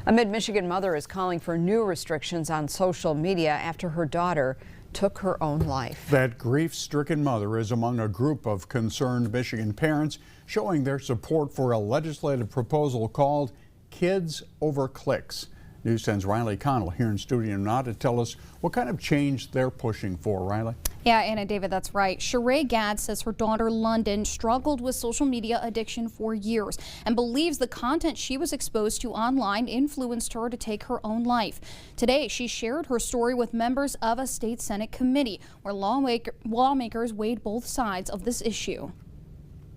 A Mid-Michigan mother is calling for new restrictions on social media after her daughter took her own life. That grief-stricken mother is among a group of concerned Michigan parents showing their support for a legislative proposal called Kids Over Clicks. News 10's Riley Connell here in studio now to tell us what kind of change they're pushing for. Riley? Yeah, Anna David, that's right. Sheree Gadd says her daughter London struggled with social media addiction for years and believes the content she was exposed to online influenced her to take her own life. Today, she shared her story with members of a state Senate committee where lawmakers weighed both sides of this issue.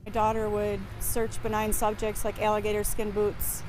My daughter would search benign subjects like alligator skin boots,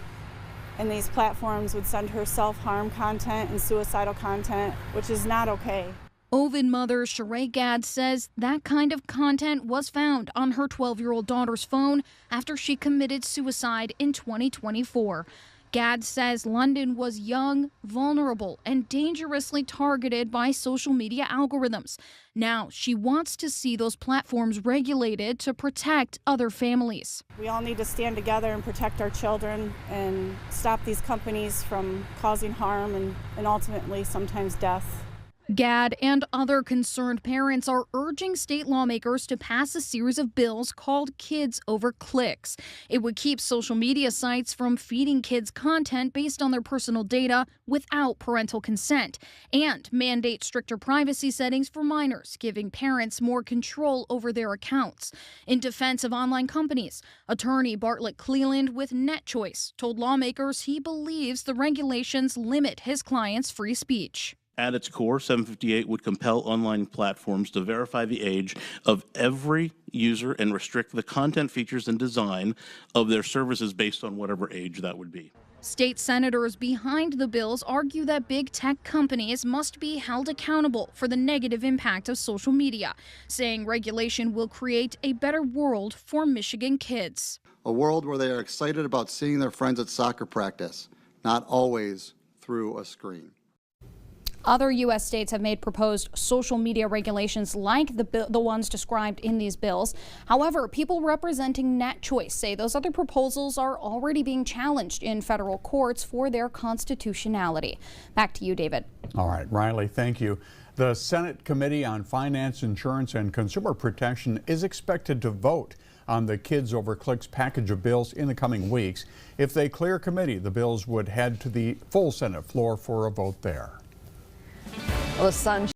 and these platforms would send her self-harm content and suicidal content, which is not okay. Ovid mother Sheree Gadd says that kind of content was found on her 12-year-old daughter's phone after she committed suicide in 2024. Gadd says London was young, vulnerable, and dangerously targeted by social media algorithms. Now she wants to see those platforms regulated to protect other families. We all need to stand together and protect our children and stop these companies from causing harm and ultimately sometimes death. Gadd and other concerned parents are urging state lawmakers to pass a series of bills called Kids Over Clicks. It would keep social media sites from feeding kids content based on their personal data without parental consent and mandate stricter privacy settings for minors, giving parents more control over their accounts. In defense of online companies, attorney Bartlett Cleland with NetChoice told lawmakers he believes the regulations limit his client's free speech. At its core, 758 would compel online platforms to verify the age of every user and restrict the content, features, and design of their services based on whatever age that would be. State senators behind the bills argue that big tech companies must be held accountable for the negative impact of social media, saying regulation will create a better world for Michigan kids. A world where they are excited about seeing their friends at soccer practice, not always through a screen. Other U.S. states have made proposed social media regulations like the ones described in these bills. However, people representing NetChoice say those other proposals are already being challenged in federal courts for their constitutionality. Back to you, David. All right, Riley, thank you. The Senate Committee on Finance, Insurance, and Consumer Protection is expected to vote on the Kids Over Clicks package of bills in the coming weeks. If they clear committee, the bills would head to the full Senate floor for a vote there. Well, the sun